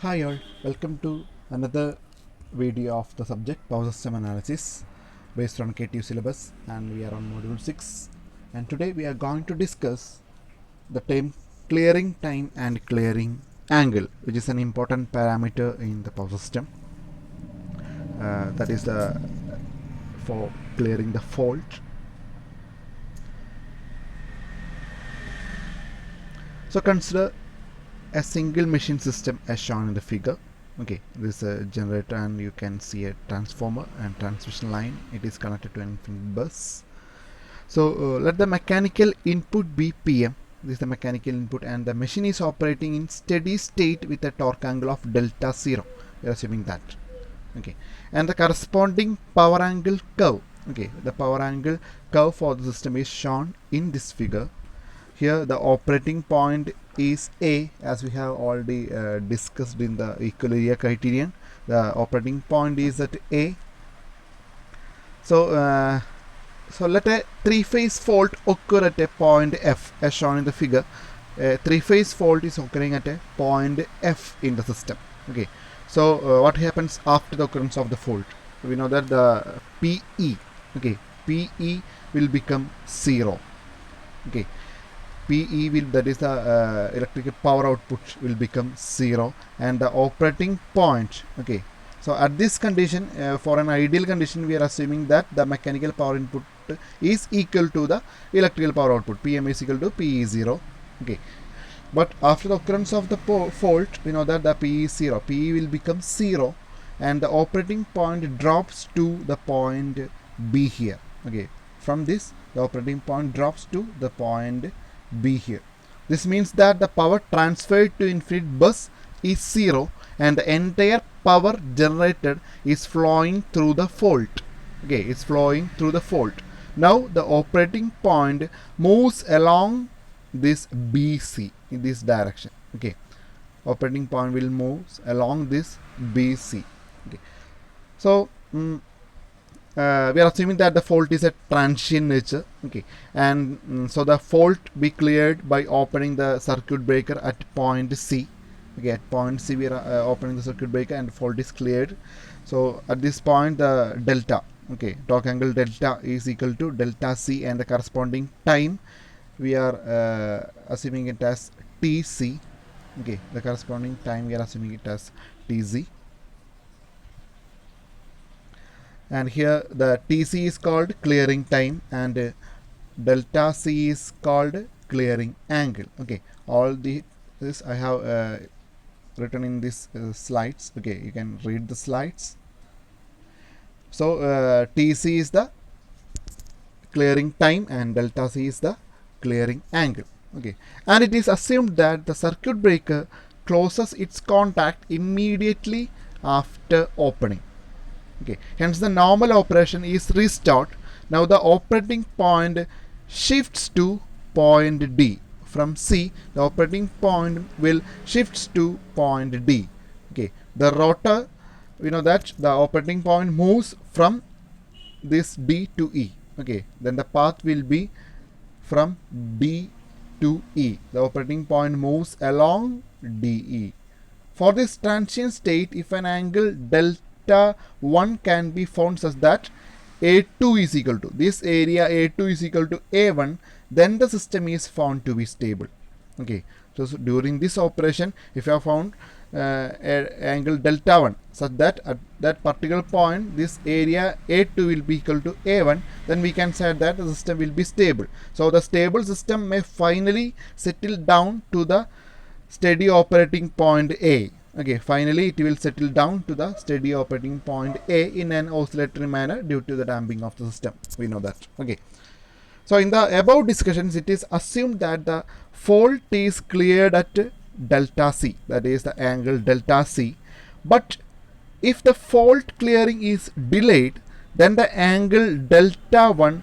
Hi all, welcome to another video of the subject Power System Analysis based on KTU syllabus, and we are on module 6, and today we are going to discuss the term clearing time and clearing angle, which is an important parameter in the power system. That is for clearing the fault. So consider a single machine system as shown in the figure. Okay, this is a generator and you can see a transformer and transmission line. It is connected to an infinite bus. So let the mechanical input be PM. This is the mechanical input, and the machine is operating in steady state with a torque angle of delta 0. We are assuming that. Okay, and the corresponding power angle curve. Okay, the power angle curve for the system is shown in this figure. Here the operating point is A, as we have already discussed in the equilibrium criterion. The operating point is at A. So let a three-phase fault occur at a point F, as shown in the figure. A three-phase fault is occurring at a point F in the system. Okay, so what happens after the occurrence of the fault? We know that the PE, okay, PE will become 0. Okay, PE will, that is the electrical power output, will become 0, and the operating point. Okay, so at this condition, for an ideal condition, we are assuming that the mechanical power input is equal to the electrical power output. PM is equal to PE 0. Okay, but after the occurrence of the fault, we know that the PE is 0. PE will become 0, and the operating point drops to the point B here. Okay, from this, the operating point drops to the point B here. This means that the power transferred to infinite bus is 0, and the entire power generated is flowing through the fault. Okay, it's flowing through the fault. Now the operating point moves along this BC in this direction. Okay, operating point will move along this BC. Okay, so we are assuming that the fault is a transient nature. Okay, and so the fault be cleared by opening the circuit breaker at point C. Okay, at point C we are opening the circuit breaker and fault is cleared. So at this point the delta, okay, torque angle delta is equal to delta C, and the corresponding time we are assuming it as TC. Okay, the corresponding time we are assuming it as TZ. And here the TC is called clearing time, and delta C is called clearing angle. Okay, all this I have written in these slides. Okay, you can read the slides. So TC is the clearing time and delta C is the clearing angle. Okay, and it is assumed that the circuit breaker closes its contact immediately after opening. Okay, hence the normal operation is restored. Now the operating point shifts to point D. From C, the operating point will shifts to point D. Okay, the rotor, we know that the operating point moves from this D to E. Okay, then the path will be from D to E. The operating point moves along DE. For this transient state, if an angle delta 1 can be found such that A2 is equal to this area, A2 is equal to A1, then the system is found to be stable. Okay, so during this operation, if you have found angle delta 1 such that at that particular point this area A2 will be equal to A1, then we can say that the system will be stable. So the stable system may finally settle down to the steady operating point A. Okay, finally it will settle down to the steady operating point A in an oscillatory manner due to the damping of the system. We know that. Okay, so in the above discussions, it is assumed that the fault is cleared at delta C, that is the angle delta C. But if the fault clearing is delayed, then the angle delta 1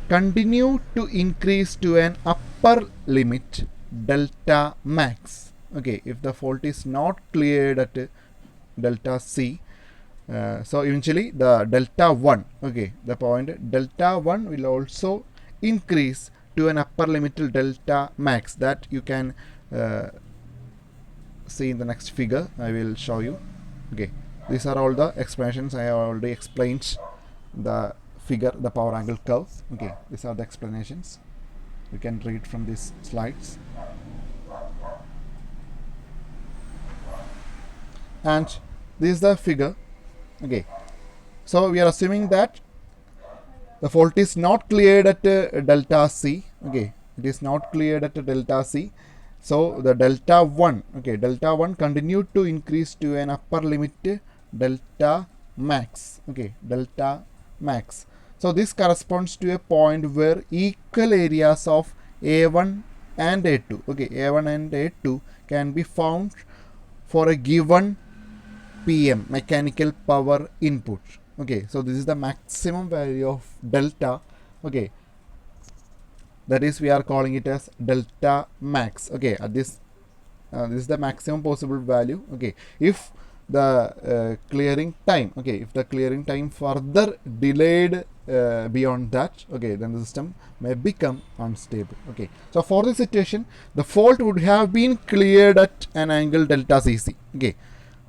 continue to increase to an upper limit delta max. Okay, if the fault is not cleared at delta C, so eventually the delta 1, okay, the point delta 1 will also increase to an upper limit delta max that you can see in the next figure. I will show you. Okay, these are all the explanations. I have already explained the figure, the power angle curve. Okay, these are the explanations. You can read from these slides. And this is the figure. Okay, so we are assuming that the fault is not cleared at delta C. Okay, it is not cleared at delta C. So the delta 1, okay, delta 1 continued to increase to an upper limit delta max. Okay, delta max. So this corresponds to a point where equal areas of A1 and A2, okay, A1 and A2 can be found for a given PM, mechanical power input. Okay, so this is the maximum value of delta. Okay, that is, we are calling it as delta max. Okay, at this is the maximum possible value. Okay, if the clearing time, okay, if the clearing time further delayed beyond that, okay, then the system may become unstable. Okay, so for this situation, the fault would have been cleared at an angle delta CC. Okay,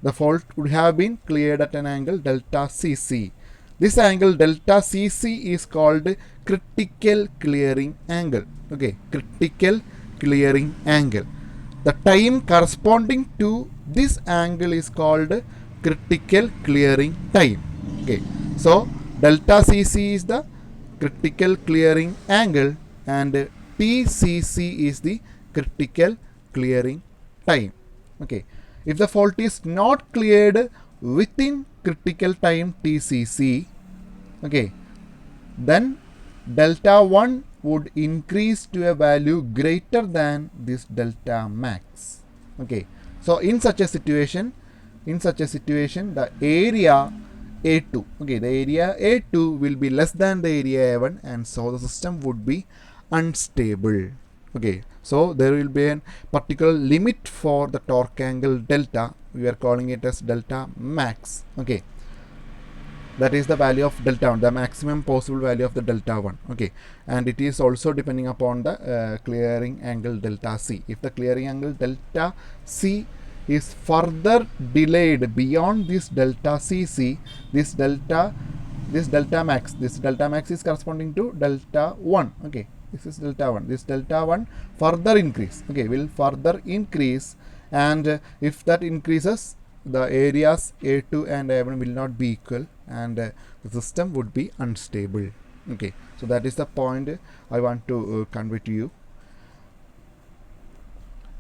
the fault would have been cleared at an angle delta CC. This angle delta CC is called critical clearing angle. Okay, critical clearing angle. The time corresponding to this angle is called critical clearing time. Okay, so delta CC is the critical clearing angle and TCC is the critical clearing time. Okay, if the fault is not cleared within critical time TCC, okay, then delta 1 would increase to a value greater than this delta max. Okay, so in such a situation, the area A2, okay, the area A2 will be less than the area A1, and so the system would be unstable. Okay, so there will be a particular limit for the torque angle delta. We are calling it as delta max. Okay, that is the value of delta 1, the maximum possible value of the delta 1. Okay, and it is also depending upon the clearing angle delta C. If the clearing angle delta C is further delayed beyond this delta CC, this delta max is corresponding to delta 1. Okay, this is delta 1. This delta 1 further increase. Okay, will further increase, and if that increases, the areas A2 and A1 will not be equal, and the system would be unstable. Okay, so that is the point I want to convey to you.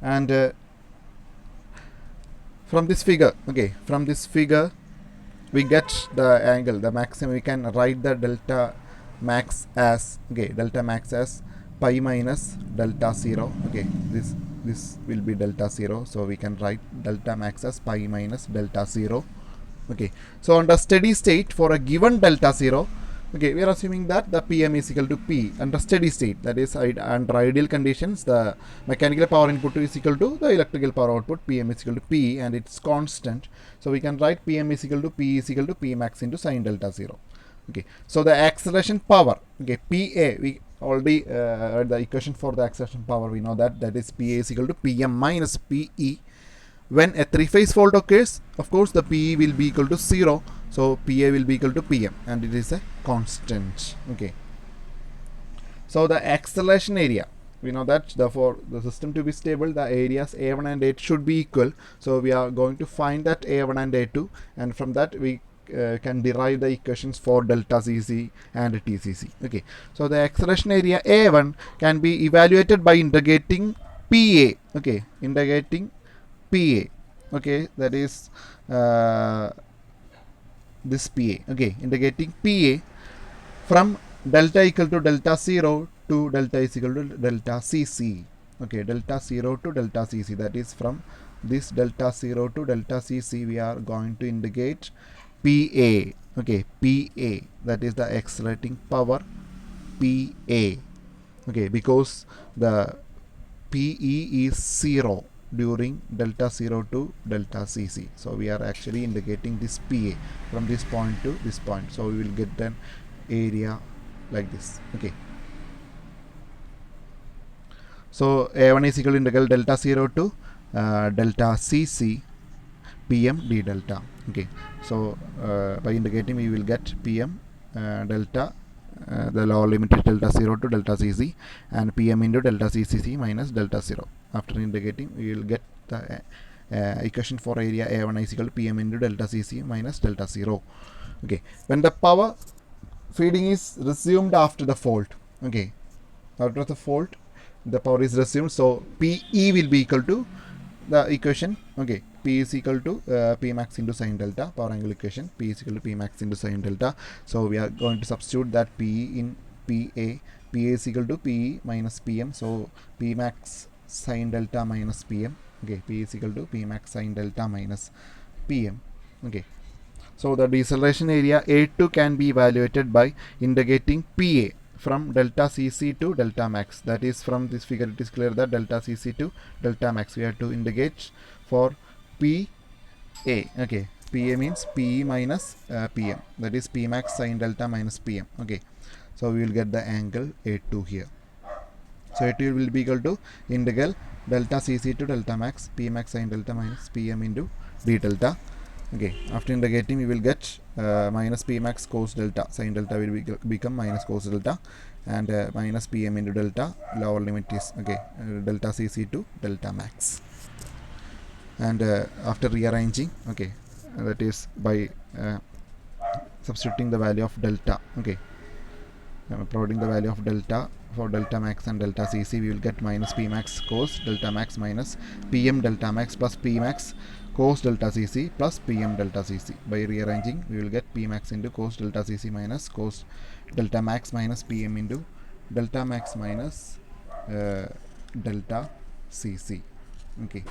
And from this figure, okay, from this figure we get the angle, the maximum. We can write the delta max as, okay, delta max as pi minus delta 0. Okay, this will be delta 0, so we can write delta max as pi minus delta 0. Okay, so under steady state for a given delta 0, okay, we are assuming that the PM is equal to P under steady state. That is, under ideal conditions, the mechanical power input is equal to the electrical power output. PM is equal to P, and it's constant. So we can write PM is equal to P max into sine delta 0. Okay, so the acceleration power, okay, PA, we already the equation for the acceleration power, we know that is PA is equal to PM minus PE. When a three-phase fault occurs, of course the PE will be equal to 0, so PA will be equal to PM, and it is a constant. Okay, so the acceleration area, we know that for the system to be stable, the areas A1 and A2 should be equal. So we are going to find that A1 and A2, and from that we can derive the equations for delta CC and TCC. Okay, so the acceleration area A1 can be evaluated by integrating PA. Okay, integrating PA. Okay, that is this PA. Okay, integrating PA from delta equal to delta 0 to delta is equal to delta CC. Okay, delta 0 to delta CC, that is from this delta 0 to delta CC we are going to integrate PA. Okay, PA, that is the accelerating power PA. Okay, because the PE is 0 during delta 0 to delta CC, so we are actually integrating this PA from this point to this point, so we will get an area like this. Okay, so A1 is equal to integral delta 0 to delta Cc Pm d delta. Okay, so by integrating we will get Pm delta, the lower limit is delta 0 to delta Cc, and Pm into delta Ccc minus delta 0. After integrating we will get the equation for area A1 is equal to Pm into delta Cc minus delta 0. Okay, when the power feeding is resumed after the fault, okay, after the fault the power is resumed, so Pe will be equal to the equation, okay, P is equal to P max into sine delta, power angle equation, P is equal to P max into sine delta. So we are going to substitute that P in PA. PA is equal to P minus PM, so P max sine delta minus PM. Okay, P is equal to P max sine delta minus PM. Okay, so the deceleration area A2 can be evaluated by integrating PA from delta Cc to delta max. That is, from this figure it is clear that delta Cc to delta max we have to integrate for PA. Okay, PA means PE minus PM. That is P max sine delta minus PM. Okay, so we will get the angle A2 here. So A2 will be equal to integral delta Cc to delta max P max sine delta minus PM into d delta. Okay, after integrating we will get minus P max cos delta, sine delta will become minus cos delta, and minus Pm into delta, lower limit is, okay, delta Cc to delta max. And after rearranging, okay, that is by substituting the value of delta, okay, providing the value of delta for delta max and delta Cc, we will get minus P max cos delta max minus Pm delta max plus P max cos delta Cc plus Pm delta Cc. By rearranging we will get P max into cos delta Cc minus cos delta max minus Pm into delta max minus delta Cc. Okay,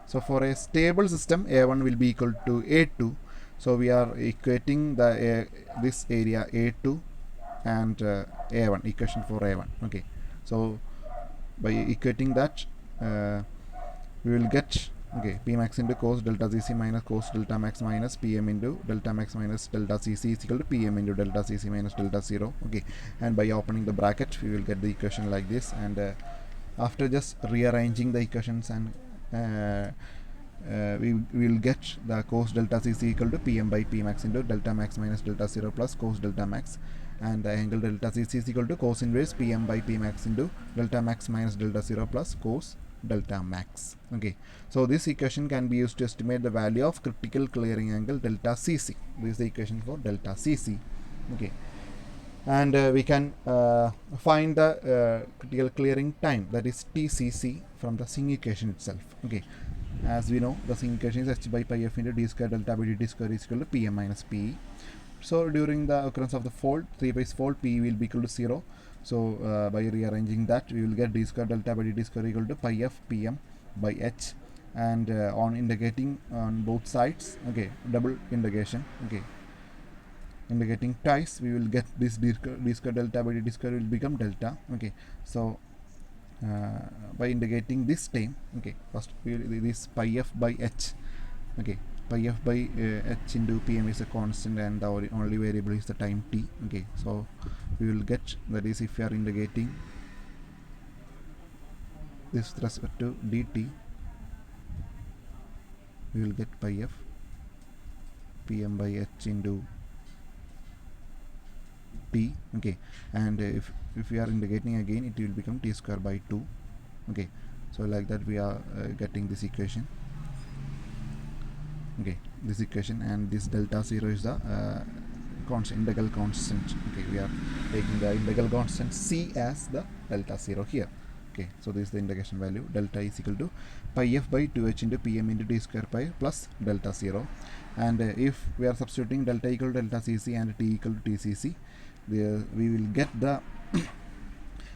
so for a stable system A1 will be equal to A2, so we are equating the this area A2 and A1, equation for A1. Okay, so by equating that we will get, okay, P max into cos delta Cc minus cos delta max minus Pm into delta max minus delta Cc is equal to Pm into delta Cc minus delta 0. Okay, and by opening the bracket we will get the equation like this, and after just rearranging the equations, and we will get the cos delta Cc equal to Pm by P max into delta max minus delta 0 plus cos delta max, and the angle delta Cc is equal to cos inverse Pm by P max into delta max minus delta 0 plus cos delta max. Okay, so this equation can be used to estimate the value of critical clearing angle delta Cc. This is the equation for delta Cc. Okay, and we can find the critical clearing time, that is TCC, from the Singh equation itself. Okay, as we know, the Singh equation is h by pi f into d square delta by dt square is equal to Pm minus Pe. So during the occurrence of the fault, 3-phase fault, P will be equal to 0. So by rearranging that we will get d square delta by dt square equal to pi f Pm by h, and on integrating on both sides, okay, double integration, okay, integrating twice, we will get this d square delta by dt square will become delta. Okay, so by integrating this time, okay, first we will, this pi f by h, okay, pi f by h into Pm is a constant, and the only variable is the time t. Okay, so we will get, that is, if we are integrating this with respect to dt, we will get pi f Pm by h into t. Okay, and if we are integrating again, it will become t square by 2. Okay, so like that we are getting this equation. Okay, this equation, and this delta 0 is the constant, integral constant. Okay, we are taking the integral constant c as the delta 0 here. Okay, so this is the integration value. Delta is equal to pi f by 2h into Pm into t square pi plus delta 0, and if we are substituting delta equal to delta Cc and t equal to tcc, we will get the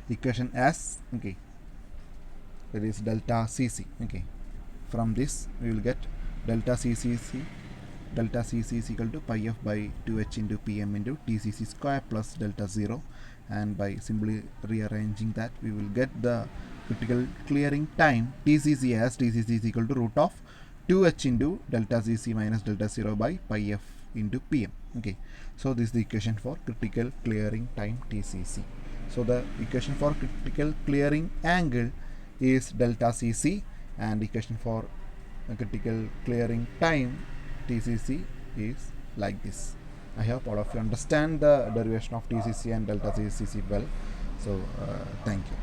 equation as, okay, that is delta Cc. Okay, from this we will get delta Cc is equal to pi f by 2h into Pm into tcc square plus delta 0, and by simply rearranging that we will get the critical clearing time tcc as tcc is equal to root of 2h into delta Cc minus delta 0 by pi f into Pm. Okay, so this is the equation for critical clearing time tcc. So the equation for critical clearing angle is delta Cc, and equation for critical clearing time TCC is like this. I hope all of you understand the derivation of TCC and delta Cc well. So thank you.